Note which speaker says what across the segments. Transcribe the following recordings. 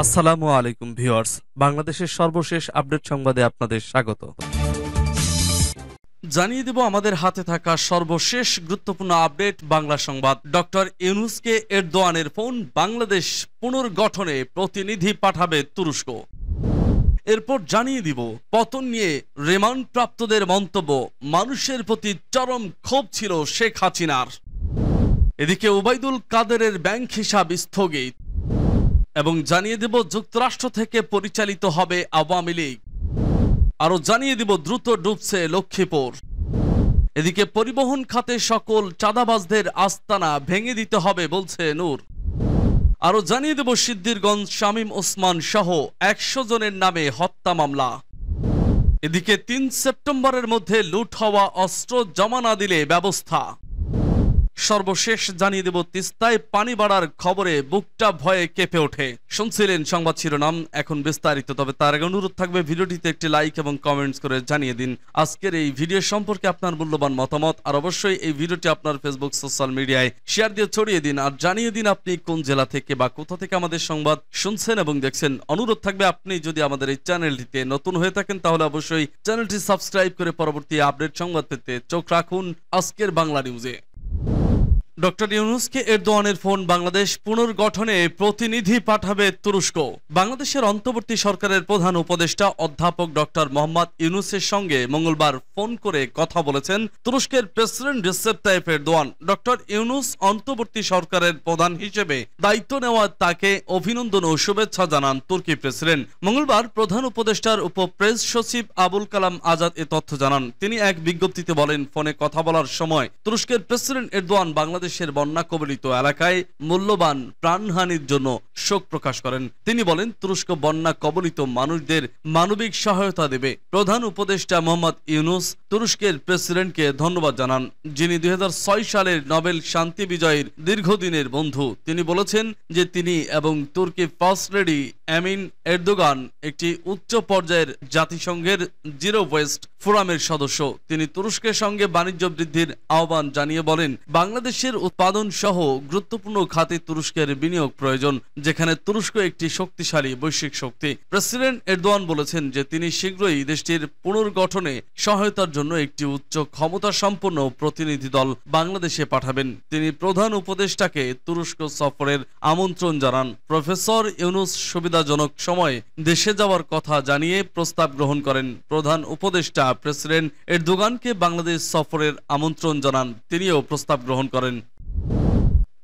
Speaker 1: আসসালামু আলাইকুম ভিউয়ার্স, বাংলাদেশের সর্বশেষ আপডেট সংবাদে আপনাদের স্বাগত। জানিয়ে দেব আমাদের হাতে থাকা সর্বশেষ গুরুত্বপূর্ণ আপডেট বাংলা সংবাদ। ডক্টর ইউনূসকে এরদোয়ানের ফোন, বাংলাদেশ পুনর্গঠনে প্রতিনিধি পাঠাবে তুরস্ক। এরপর জানিয়ে দিব পতন নিয়ে রিমান্ড প্রাপ্তদের মন্তব্য, মানুষের প্রতি চরম ক্ষোভ ছিল শেখ হাসিনার। এদিকে ওবায়দুল কাদেরের ব্যাংক হিসাব স্থগিত এবং জানিয়ে দেব যুক্তরাষ্ট্র থেকে পরিচালিত হবে আওয়ামী লীগ। আরো জানিয়ে দিব দ্রুত ডুবছে লক্ষ্মীপুর। এদিকে পরিবহন খাতে সকল চাঁদাবাজদের আস্তানা ভেঙে দিতে হবে বলছে নূর। আরো জানিয়ে দেব সিদ্ধিরগঞ্জ শামীম ওসমান সহ ১০০ জনের নামে হত্যা মামলা। এদিকে ৩ সেপ্টেম্বরের মধ্যে লুট হওয়া অস্ত্র জমা না দিলে ব্যবস্থা। সর্বশেষ জানিয়ে দেব তিস্তায় পানি বাড়ার খবরে বুকটা ভয়ে কেঁপে ওঠে। শুনছিলেন সংবাদ শিরোনাম, এখন বিস্তারিত। তবে তার আগে অনুরোধ থাকবে ভিডিওটিতে একটি লাইক এবং কমেন্টস করে জানিয়ে দিন আজকের এই ভিডিও সম্পর্কে আপনার মূল্যবান মতামত। আর অবশ্যই এই ভিডিওটি আপনার ফেসবুক সোশ্যাল মিডিয়ায় শেয়ার দিয়ে ছড়িয়ে দিন আর জানিয়ে দিন আপনি কোন জেলা থেকে বা কোথা থেকে আমাদের সংবাদ শুনছেন এবং দেখছেন। অনুরোধ থাকবে আপনি যদি আমাদের এই চ্যানেলটিতে নতুন হয়ে থাকেন তাহলে অবশ্যই চ্যানেলটি সাবস্ক্রাইব করে পরবর্তী আপডেট সংবাদ পেতে চোখ রাখুন আজকের বাংলা নিউজে। ডক্টর ইউনূসকে এরদোয়ানের ফোন, বাংলাদেশ পুনর্গঠনে প্রতিনিধি পাঠাবে তুরস্ক। বাংলাদেশের অন্তর্বর্তী সরকারের প্রধান উপদেষ্টা অধ্যাপক ডক্টর মোহাম্মদ ইউনূসের সঙ্গে মঙ্গলবার ফোন করে কথা বলেছেন তুরস্কের president Recep Tayyip Erdogan. Doctor Yunus অন্তর্বর্তী সরকারের প্রধান হিসেবে দায়িত্ব নেওয়া তাকে অভিনন্দন ও শুভেচ্ছা জানান তুর্কি প্রেসিডেন্ট। মঙ্গলবার প্রধান উপদেষ্টার উপপ্রেস সচিব আবুল কালাম আজাদ এ তথ্য জানান। তিনি এক বিজ্ঞপ্তিতে বলেন, ফোনে কথা বলার সময় তুরস্কের প্রেসিডেন্ট এরদোয়ান বাংলাদেশের বন্যা কবলিত এলাকায় মূল্যবান প্রাণহানির জন্য শোক প্রকাশ করেন। তিনি বলেন, তুরস্ক বন্যা কবলিত মানুষদের মানবিক সহায়তা দেবে। প্রধান উপদেষ্টা মোহাম্মদ ইউনূস তুরস্কের প্রেসিডেন্টকে ধন্যবাদ জানান, যিনি ২০০৬ সালের নোবেল শান্তি বিজয়ীর দীর্ঘদিনের বন্ধু। তিনি বলেছেন যে তিনি এবং তুর্কি ফার্স্ট লেডি এমিন এরদোগান একটি উচ্চ পর্যায়ের জাতিসংঘের জিরো ওয়েস্ট ফোরামের সদস্য। তিনি তুরস্কের সঙ্গে বাণিজ্য বৃদ্ধির আহ্বান জানিয়ে বলেন, বাংলাদেশের উৎপাদন সহ গুরুত্বপূর্ণ খাতে তুরস্কের বিনিয়োগ প্রয়োজন, যেখানে তুরস্ক একটি শক্তিশালী বৈশ্বিক শক্তি। প্রেসিডেন্ট এরদোয়ান বলেছেন যে তিনি শীঘ্রই দেশটির পুনর্গঠনে সহায়তার জন্য একটি উচ্চ ক্ষমতা সম্পন্ন প্রতিনিধি দল বাংলাদেশে পাঠাবেন। তিনি প্রধান উপদেষ্টাকে তুরস্ক সফরের আমন্ত্রণ জানান। প্রফেসর ইউনূস সুবিধাজনক সময়ে দেশে যাওয়ার কথা জানিয়ে প্রস্তাব গ্রহণ করেন। প্রধান উপদেষ্টা প্রেসিডেন্ট এরদোগানকে বাংলাদেশ সফরের আমন্ত্রণ জানান, তিনিও প্রস্তাব গ্রহণ করেন।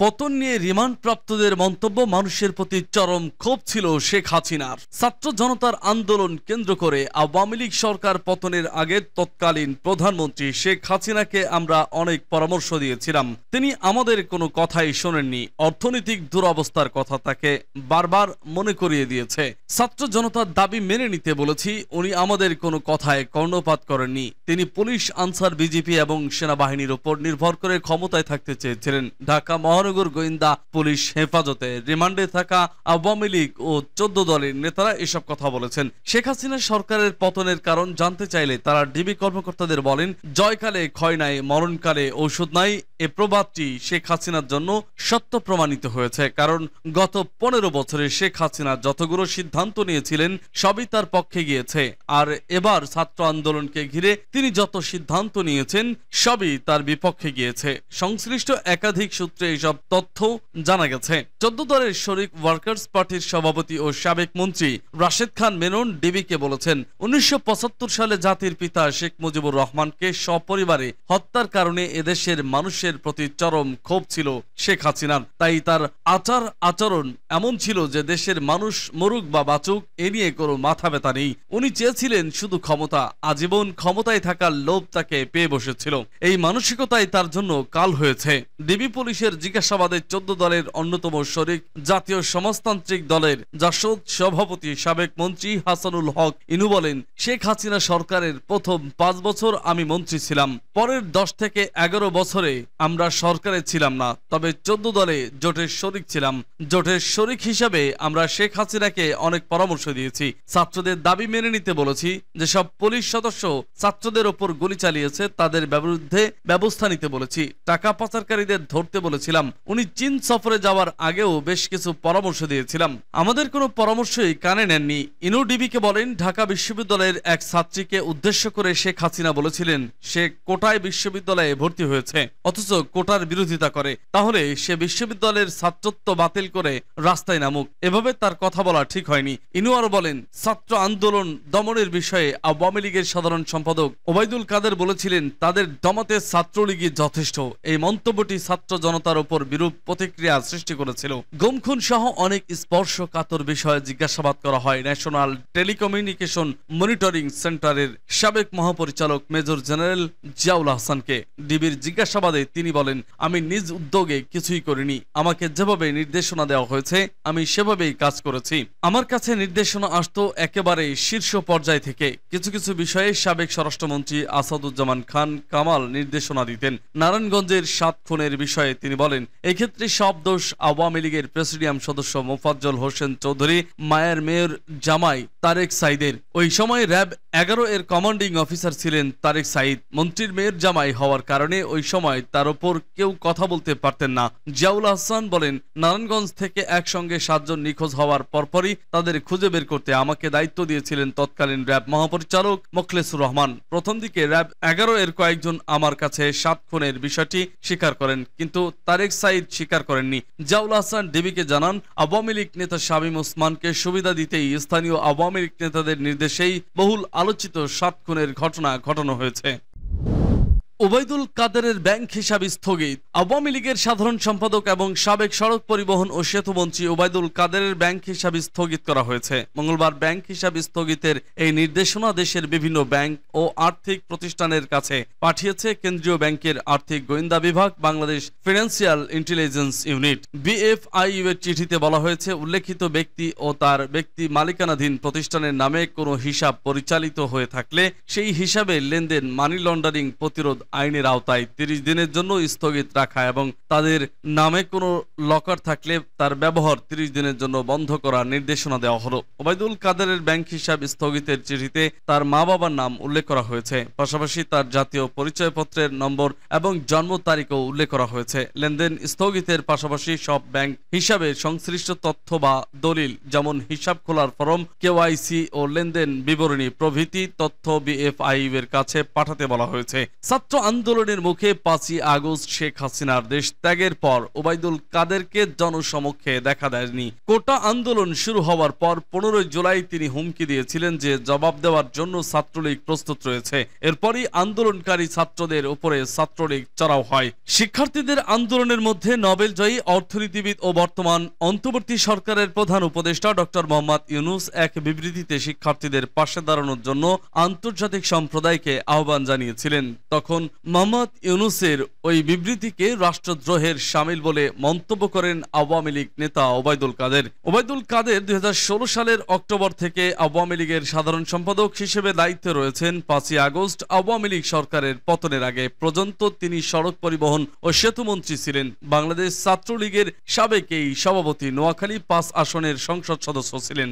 Speaker 1: পতন নিয়ে রিমান্ড প্রাপ্তদের মন্তব্য, মানুষের প্রতি চরম ক্ষোভ ছিল শেখ হাসিনার। ছাত্র জনতার আন্দোলন কেন্দ্র করে আওয়ামী লীগ সরকার পতনের আগে তৎকালীন প্রধানমন্ত্রী শেখ হাসিনাকে আমরা অনেক পরামর্শ দিয়েছিলাম, তিনি আমাদের কোনো কথাই শোনেননি। অর্থনৈতিক দুরবস্থার কথা তাকে বারবার মনে করিয়ে দিয়েছে। ছাত্র জনতার দাবি মেনে নিতে বলেছি, উনি আমাদের কোনো কথায় কর্ণপাত করেননি। তিনি পুলিশ, আনসার, বিজেপি এবং সেনাবাহিনীর উপর নির্ভর করে ক্ষমতায় থাকতে চেয়েছিলেন। ঢাকা মহানগর গোয়েন্দা পুলিশ হেফাজতে রিমান্ডে থাকা আওয়ামী লীগ ও ১৪ দলের নেতারা এসব কথা বলেছেন। শেখ হাসিনা সরকারের পতনের কারণ জানতে চাইলে তারা ডিবি কর্মকর্তাদের বলেন, জয়কালে ক্ষয় নাই, মরণকালে ঔষধ নাই। এ প্রবাদটি শেখ হাসিনার জন্য সত্য প্রমাণিত হয়েছে, কারণ গত ১৫ বছরে শেখ হাসিনা যতগুলো সিদ্ধান্ত নিয়েছিলেন সবই তার পক্ষে গিয়েছে। আর এবার ছাত্র আন্দোলনকে ঘিরে তিনি যত সিদ্ধান্ত নিয়েছেন সবই তার বিপক্ষে গিয়েছে। সংশ্লিষ্ট একাধিক সূত্রে এসব তথ্য জানা গেছে। ১৪ দলের শরিক ওয়ার্কার্স পার্টির সভাপতি ও সাবেক মন্ত্রী রাশেদ খান মেনন ডিবিকে বলেছেন, ১৯৭৫ সালে জাতির পিতা শেখ মুজিবুর রহমানকে সপরিবারে হত্যার কারণে এদেশের মানুষের প্রতি চরম ক্ষোভ ছিল শেখ হাসিনার। তাই তার আচরণ এমন ছিল যে দেশের মানুষ মরুক বা বাঁচুক এ নিয়ে কোনো মাথা ব্যথা নেই। উনি চেয়েছিলেন শুধু ক্ষমতা, আজীবন ক্ষমতায় থাকার লোভ তাকে পেয়ে বসেছিল। এই মানসিকতাই তার জন্য কাল হয়েছে। ডিবি পুলিশের জিজ্ঞাসাবাদে ১৪ দলের অন্যতম শরিক জাতীয় সমাজতান্ত্রিক দলের জাসদ সভাপতি সাবেক মন্ত্রী হাসানুল হক ইনু বলেন, শেখ হাসিনা সরকারের প্রথম ৫ বছর আমি মন্ত্রী ছিলাম, পরের ১০ থেকে ১১ বছরে আমরা সরকারে ছিলাম না, তবে 14 দলে জোটের শরিক ছিলাম। জোটের শরিক হিসাবে আমরা শেখ হাসিনাকে অনেক পরামর্শ দিয়েছি। ছাত্রদের দাবি মেনে নিতে বলেছি। যেসব পুলিশ সদস্য ছাত্রদের ওপর গুলি চালিয়েছে তাদের বিরুদ্ধে ব্যবস্থা নিতে বলেছি। টাকা পাচারকারীদের ধরতে বলেছিলাম। উনি চীন সফরে যাওয়ার আগেও বেশ কিছু পরামর্শ দিয়েছিলাম। আমাদের কোনো পরামর্শই কানে নেননি। ইনুডিবিকে বলেন, ঢাকা বিশ্ববিদ্যালয়ের এক ছাত্রীকে উদ্দেশ্য করে শেখ হাসিনা বলেছিলেন সে কোটায় বিশ্ববিদ্যালয়ে ভর্তি হয়েছে, অথচ কোটার বিরোধিতা করে। তাহলে সে বিশ্ববিদ্যালয়ের ছাত্রত্ব বাতিল করে রাস্তায় নামুক। এভাবে তার কথা বলা ঠিক হয়নি। ইনু আরো বলেন, ছাত্র আন্দোলন দমনের বিষয়ে আওয়ামী লীগের সাধারণ সম্পাদক ওবায়দুল কাদের বলেছিলেন তাদের দমাতে ছাত্রলীগই যথেষ্ট। এই মন্তব্যটি ছাত্র জনতার উপর বিরূপ প্রতিক্রিয়া সৃষ্টি করেছিল। গুম খুন সহ অনেক স্পর্শকাতর বিষয়ে জিজ্ঞাসাবাদ করা হয় ন্যাশনাল টেলিকমিউনিকেশন মনিটরিং সেন্টারের সাবেক মহাপরিচালক মেজর জেনারেল জিয়াউল হাসানকে। ডিবির জিজ্ঞাসাবাদে তিনি বলেন, আমি নিজ উদ্যোগে কিছুই করিনি। আমাকে যেভাবে নির্দেশনা দেওয়া হয়েছে আমি সেভাবেই কাজ করেছি। আমার কাছে নির্দেশনা আসতো একেবারে শীর্ষ পর্যায় থেকে। কিছু কিছু বিষয়ে সাবেক স্বরাষ্ট্রমন্ত্রী আসাদুজ্জামান খান কামাল নির্দেশনা দিতেন। নারায়ণগঞ্জের 7 খুনের বিষয়ে তিনি বলেন, এক্ষেত্রে সব দোষ আওয়ামী লীগের প্রেসিডিয়াম সদস্য মোফাজ্জল হোসেন চৌধুরী, মায়ের মেয়র জামাই তারেক সাইদের। ওই সময় র্যাব 11 এর কমান্ডিং অফিসার ছিলেন তারেক সাইদ। মন্ত্রীর মেয়র জামাই হওয়ার কারণে ওই সময় তার উপর কেউ কথা বলতে পারতেন না। জিয়াউল হাসান বলেন, নারায়ণগঞ্জ থেকে একসঙ্গে 7 জন নিখোঁজ হওয়ার পরপরই তাদের খুঁজে বের করতে আমাকে দায়িত্ব দিয়েছিলেন তৎকালীন র্যাব মহাপরিচালক মোখলেসুর রহমান। প্রথম দিকে র্যাব 11 এর কয়েকজন আমার কাছে 7 খুনের বিষয়টি স্বীকার করেন, কিন্তু তারেক সাইদ স্বীকার করেননি। জিয়াউল হাসান ডিবিকে জানান, আওয়ামী লীগ নেতা শামীম ওসমানকে সুবিধা দিতেই স্থানীয় আওয়ামী লীগ নেতাদের নির্দেশেই বহুল আলোচিত 7 খুনের ঘটনা ঘটানো হয়েছে। ওবায়দুল কাদেরের ব্যাংক হিসাব স্থগিত। আওয়ামী লীগের সাধারণ সম্পাদক এবং সাবেক সড়ক পরিবহন ও সেতুমন্ত্রী ওবায়দুল কাদেরের ব্যাংক হিসাব স্থগিত করা হয়েছে। মঙ্গলবার ব্যাংক হিসাব স্থগিতের এই নির্দেশনা দেশের বিভিন্ন ব্যাংক ও আর্থিক প্রতিষ্ঠানের কাছে পাঠিয়েছে কেন্দ্রীয় ব্যাংকের আর্থিক গোয়েন্দা বিভাগ, Bangladesh financial intelligence unit. BFIU এর চিঠিতে বলা হয়েছে, উল্লেখিত ব্যক্তি ও তার ব্যক্তি মালিকানাধীন প্রতিষ্ঠানের নামে কোনো হিসাব পরিচালিত হয়ে থাকলে সেই হিসাবে লেনদেন মানি লন্ডারিং প্রতিরোধ আইনের আওতায় 30 দিনের জন্য স্থগিত রাখা এবং তাদের নামে কোনো লকার থাকলে তার ব্যবহার 30 দিনের জন্য বন্ধ করার নির্দেশনা দেওয়া হলো। ওবায়দুল কাদেরের ব্যাংক হিসাব স্থগিতের চিঠিতে তার মা বাবার নাম উল্লেখ করা হয়েছে। পাশাপাশি তার জাতীয় পরিচয়পত্রের নম্বর এবং জন্ম তারিখও উল্লেখ করা হয়েছে। লেনদেন স্থগিতের পাশাপাশি সব ব্যাংক হিসাবে সংশ্লিষ্ট তথ্য বা দলিল, যেমন হিসাব খোলার ফরম, কেওয়াইসি ও লেনদেন বিবরণী প্রভৃতি তথ্য বিএফআইইউ এর কাছে পাঠাতে বলা হয়েছে। ছাত্র আন্দোলনের মুখে 5ই আগস্ট শেখ হাসিনার দেশ ত্যাগের পর ওবায়দুল কাদেরকে জনসমক্ষে দেখা দেয়নি। কোটা আন্দোলন শুরু হওয়ার পর 15 জুলাই তিনি হুমকি দিয়েছিলেন যে জবাব দেওয়ার জন্য ছাত্রলীগ প্রস্তুত রয়েছে। এরপরই আন্দোলনকারী ছাত্রদের উপরে ছাত্রলীগ চড়াও হয়। শিক্ষার্থীদের আন্দোলনের মধ্যে নোবেলজয়ী অর্থনীতিবিদ ও বর্তমান অন্তর্বর্তী সরকারের প্রধান উপদেষ্টা ডক্টর মোহাম্মদ ইউনূস এক বিবৃতিতে শিক্ষার্থীদের পাশে দাঁড়ানোর জন্য আন্তর্জাতিক সম্প্রদায়কে আহ্বান জানিয়েছিলেন। তখন মোহাম্মদ ইউনূসের ওই বিবৃতিকে রাষ্ট্রদ্রোহের শামিল বলে মন্তব্য করেন আওয়ামী লীগ নেতা ওবায়দুল কাদের। ওবায়দুল কাদের 2016 সালের অক্টোবর থেকে আওয়ামী লীগের সাধারণ সম্পাদক হিসেবে দায়িত্বে রয়েছেন। 5ই আগস্ট আওয়ামী লীগ সরকারের পতনের আগে পর্যন্ত তিনি সড়ক পরিবহন ও সেতুমন্ত্রী ছিলেন। বাংলাদেশ ছাত্রলীগের সাবেক এই সভাপতি নোয়াখালী 5 আসনের সংসদ সদস্য ছিলেন।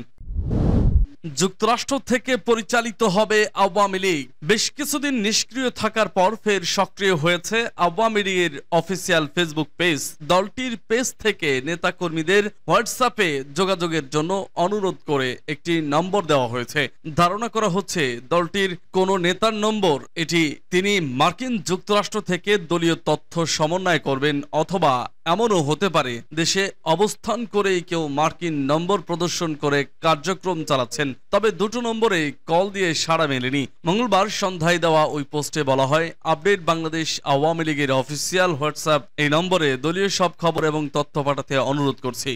Speaker 1: যুক্তরাষ্ট্র থেকে পরিচালিত হবে আওয়ামী লীগ। বেশ কিছুদিন নিষ্ক্রিয় থাকার পর ফের সক্রিয় হয়েছে আওয়ামী লীগের অফিসিয়াল ফেসবুক পেজ। দলটির পেজ থেকে নেতাকর্মীদের হোয়াটসঅ্যাপে যোগাযোগের জন্য অনুরোধ করে একটি নম্বর দেওয়া হয়েছে। ধারণা করা হচ্ছে দলটির কোনো নেতার নম্বর এটি। তিনি মার্কিন যুক্তরাষ্ট্র থেকে দলীয় তথ্য সমন্বয় করবেন, অথবা এমনও হতে পারে দেশে অবস্থান করেই কেউ মার্কিন নম্বর প্রদর্শন করে কার্যক্রম চালাচ্ছেন। তবে দুটো নম্বরে কল দিয়ে সাড়া মেলেনি। মঙ্গলবার সন্ধ্যায় দেওয়া ওই পোস্টে বলা হয়, আপডেট বাংলাদেশ আওয়ামী লীগের অফিসিয়াল হোয়াটসঅ্যাপ এই নম্বরে দলীয় সব খবর এবং তথ্য পাঠাতে অনুরোধ করছি।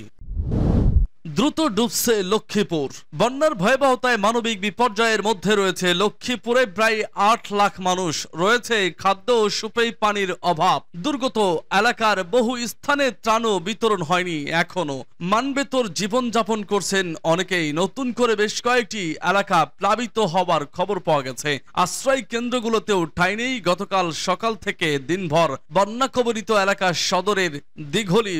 Speaker 1: দ্রুত দ্রুত ডুবছে লক্ষ্মীপুর। বন্যার ভয়াবহতায় মানবিক বিপর্যয়ের মধ্যে রয়েছে লক্ষ্মীপুরে প্রায় ৮ লাখ মানুষ। রয়েছে খাদ্য ও সুপেয় পানির অভাব। দুর্গত এলাকার বহু স্থানে ত্রাণও বিতরণ হয়নি এখনো। মানবেতর জীবনযাপন করছেন অনেকেই। নতুন করে বেশ কয়েকটি এলাকা প্লাবিত হওয়ার খবর পাওয়া গেছে। আশ্রয় কেন্দ্রগুলোতেও ঠাঁই নেই। গতকাল সকাল থেকে দিনভর বন্যা কবলিত এলাকা সদরের দিঘলি,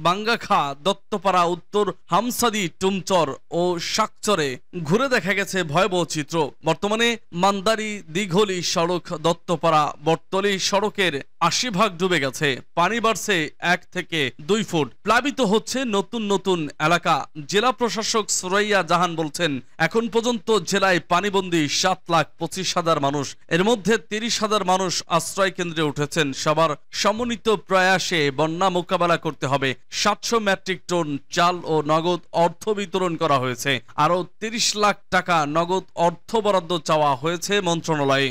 Speaker 1: বাঙ্গাখা, দত্তপাড়া, উত্তর হামসাদি, টুমচর ও শাকচরে ঘুরে দেখা গেছে ভয়াবহ চিত্র। বর্তমানে মান্দারি দিঘলি সড়ক, দত্তপাড়া বটতলী সড়কের ৮০% ডুবে গেছে। পানি বাড়ছে ১ থেকে ২ ফুট। প্লাবিত হচ্ছে নতুন নতুন এলাকা। জেলা প্রশাসক সুরাইয়া জাহান বলছেন, এখন পর্যন্ত জেলায় পানিবন্দী ৭,২৫,০০০ মানুষ। এর মধ্যে ৩০,০০০ মানুষ আশ্রয় কেন্দ্রে উঠেছেন। সবার সমন্বিত প্রয়াসে বন্যা মোকাবেলা করতে হবে। ৭০০ মেট্রিক টন চাল ও নগদ অর্থ বিতরণ করা হয়েছে। আরও ৩০ লাখ টাকা নগদ অর্থ বরাদ্দ চাওয়া হয়েছে মন্ত্রণালয়ে।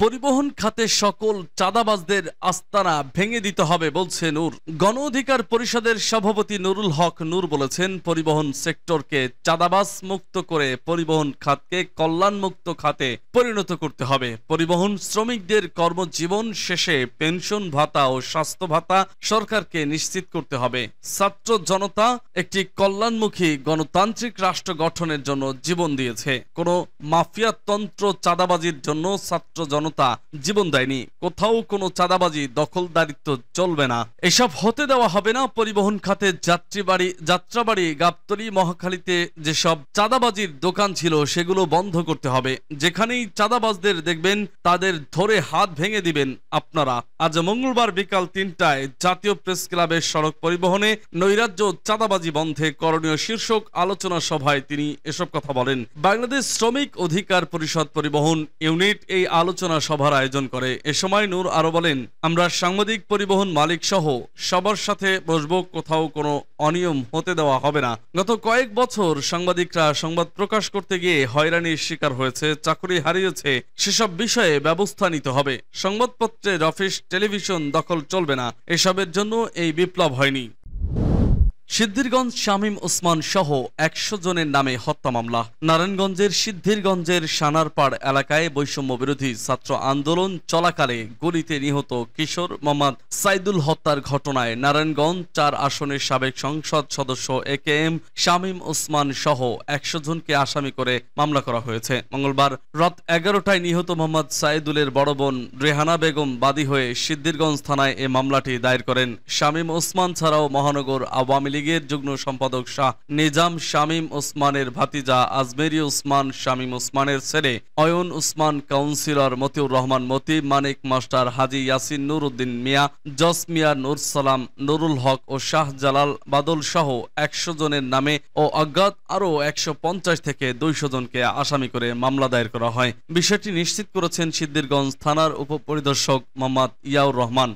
Speaker 1: পরিবহন খাতে সকল চাঁদাবাজদের আস্তানা ভেঙে দিতে হবে বলছে নূর। গণ অধিকার পরিষদের সভাপতি নুরুল হক নূর বলেছেন, পরিবহন সেক্টরকে চাঁদাবাজ মুক্ত করে পরিবহন খাতকে কল্যাণমুক্ত খাতে পরিণত করতে হবে। পরিবহন শ্রমিকদের কর্মজীবন শেষে পেনশন ভাতা ও স্বাস্থ্য ভাতা সরকারকে নিশ্চিত করতে হবে। ছাত্র জনতা একটি কল্যাণমুখী গণতান্ত্রিক রাষ্ট্র গঠনের জন্য জীবন দিয়েছে। কোনো মাফিয়াতন্ত্র চাঁদাবাজির জন্য ছাত্র জনতা জীবন দেয়নি। কোথাও কোনো চাঁদাবাজি, দখলদারিত্ব চলবে না। এসব হতে দেওয়া হবে না। পরিবহন খাতে যাত্রাবাড়ি, গাবতলী, মহাখালীতে যেসব চাঁদাবাজির দোকান ছিল সেগুলো বন্ধ করতে হবে। যেখানেই চাঁদাবাজদের দেখবেন তাদের ধরে হাত ভেঙে দিবেন আপনারা। আজ মঙ্গলবার বিকাল ৩টায় জাতীয় প্রেস ক্লাবের সড়ক পরিবহনে নৈরাজ্য চাঁদাবাজি বন্ধে করণীয় শীর্ষক আলোচনা সভায় তিনি এসব কথা বলেন। বাংলাদেশ শ্রমিক অধিকার পরিষদ পরিবহন ইউনিট এই আলোচনা সভার আয়োজন করে। এ সময় নূর আরো বলেন, আমরা সাংবাদিক, পরিবহন মালিক সহ সবার সাথে বসবো। কোথাও কোনো অনিয়ম হতে দেওয়া হবে না। গত কয়েক বছর সাংবাদিকরা সংবাদ প্রকাশ করতে গিয়ে হয়রানির শিকার হয়েছে, চাকরি হারিয়েছে। সেসব বিষয়ে ব্যবস্থা নিতে হবে। সংবাদপত্রের অফিস, টেলিভিশন দখল চলবে না। এসবের জন্য এই বিপ্লব হয়নি। সিদ্ধিরগঞ্জ শামীম ওসমান সহ ১০০ জনের নামে হত্যা মামলা। নারায়ণগঞ্জের সিদ্ধিরগঞ্জের সানারপাড় এলাকায় বৈষম্য বিরোধী ছাত্র আন্দোলন চলাকালে গুলিতে নিহত কিশোর মোহাম্মদ সাইদুল হত্যার ঘটনায় নারায়ণগঞ্জ ৪ আসনের সাবেক সংসদ সদস্য AKM শামীম ওসমান সহ ১০০ জনকে আসামি করে মামলা করা হয়েছে। মঙ্গলবার রাত ১১টায় নিহত মোহাম্মদ সাইদুলের বড় বোন রেহানা বেগম বাদী হয়ে সিদ্ধিরগঞ্জ থানায় এ মামলাটি দায়ের করেন। শামীম ওসমান ছাড়াও মহানগর আওয়ামী লীগের যুগ্ম সম্পাদক শাহ নিজাম শামীম ওসমানের ভাতিজা আজমেরি ওসমান, শামীম ওসমানের ছেলে অয়ন ওসমান, কাউন্সিলর মতিউর রহমান মতি, মানিক মাস্টার, হাজী ইয়াসিন, নুর উদ্দিন মিয়া, জস মিয়া, নুর সালাম, নুরুল হক ও শাহ জালাল বাদল সহ ১০০ জনের নামে ও অজ্ঞাত আরও ১৫০ থেকে ২০০ জনকে আসামি করে মামলা দায়ের করা হয়। বিষয়টি নিশ্চিত করেছেন সিদ্ধিরগঞ্জ থানার উপপরিদর্শক মোহাম্মদ ইয়াউর রহমান।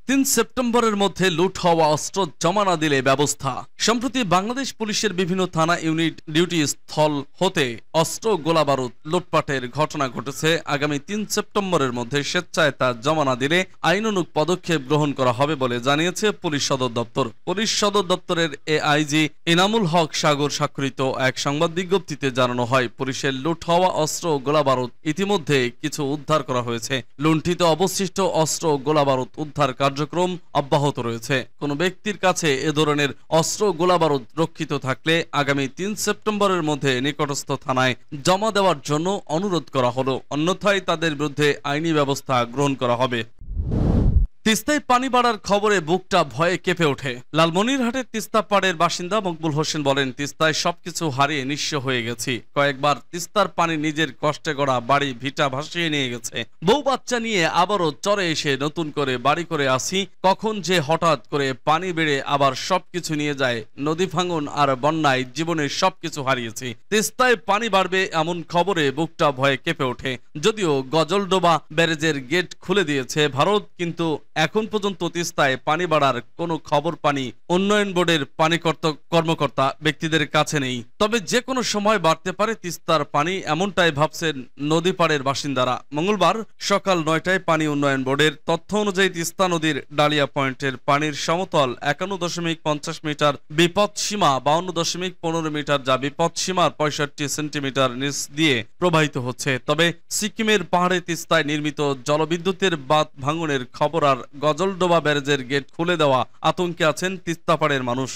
Speaker 1: ৩ সেপ্টেম্বরের মধ্যে লুট হওয়া অস্ত্র জমা না দিলে ব্যবস্থা। সম্প্রতি বাংলাদেশ পুলিশের বিভিন্ন থানা ইউনিট ডিউটি স্থল হতে অস্ত্র, গোলাবারুদ লুটপাটের ঘটনা ঘটেছে। আগামী ৩ সেপ্টেম্বরের মধ্যে স্বেচ্ছায় তা জমা না দিলে আইনানুগ পদক্ষেপ গ্রহণ করা হবে বলে জানিয়েছে পুলিশ সদর দপ্তর। পুলিশ সদর দপ্তরের AIG ইনামুল হক সাগর স্বাক্ষরিত এক সংবাদ বিজ্ঞপ্তিতে জানানো হয়, পুলিশের লুট হওয়া অস্ত্র ও গোলাবারুদ ইতিমধ্যে কিছু উদ্ধার করা হয়েছে। লুণ্ঠিত অবশিষ্ট অস্ত্র ও গোলাবারুদ উদ্ধার কার্যক্রম অব্যাহত রয়েছে। কোন ব্যক্তির কাছে এ ধরনের অস্ত্র, গোলাবারুদ রক্ষিত থাকলে আগামী ৩ সেপ্টেম্বরের মধ্যে নিকটস্থ থানায় জমা দেওয়ার জন্য অনুরোধ করা হলো। অন্যথায় তাদের বিরুদ্ধে আইনি ব্যবস্থা গ্রহণ করা হবে। তিস্তায় পানি বাড়ার খবরে বুকটা ভয়ে কেঁপে ওঠে। লালমনিরহাটের তিস্তা পাড়ের বাসিন্দা মকবুল হোসেন বলেন, তিস্তায় সবকিছু হারিয়ে নিঃস্ব হয়ে গেছি। কয়েকবার তিস্তার পানি নিজের কষ্টে গড়া বাড়ি ভিটা ভাসিয়ে নিয়ে গেছে। বউ বাচ্চা নিয়ে আবারও চরে এসে নতুন করে বাড়ি করে আসি। কখন যে হঠাৎ করে পানি বেড়ে আবার সবকিছু নিয়ে যায়। নদী ভাঙন আর বন্যায় জীবনের সবকিছু হারিয়েছি। তিস্তায় পানি বাড়বে এমন খবরে বুকটা ভয়ে কেঁপে ওঠে। যদিও গজলডোবা ব্যারেজের গেট খুলে দিয়েছে ভারত, কিন্তু এখন পর্যন্ত তিস্তায় পানি বাড়ার কোনো খবর পানি উন্নয়ন বোর্ডের পানি কর্মকর্তা ব্যক্তিদের কাছে নেই। তবে যে কোনো সময় বাড়তে পারে তিস্তার পানি, এমনটাই ভাবছেন নদী পাড়ের বাসিন্দারা। মঙ্গলবার সকাল 9টায় পানি উন্নয়ন বোর্ডের তথ্য অনুযায়ী তিস্তা নদীর ডালিয়া পয়েন্টের পানির সমতল 51.50 মিটার, বিপদ সীমা 52.15 মিটার, যা বিপদ সীমার 65 সেন্টিমিটার নিচ দিয়ে প্রবাহিত হচ্ছে। তবে সিকিমের পাহাড়ে তিস্তায় নির্মিত জলবিদ্যুতের বাঁধ ভাঙনের খবর আর গজলডোবা ব্যারেজের গেট খুলে দেওয়া আতঙ্কে আছেন তিস্তাপাড়ের মানুষ।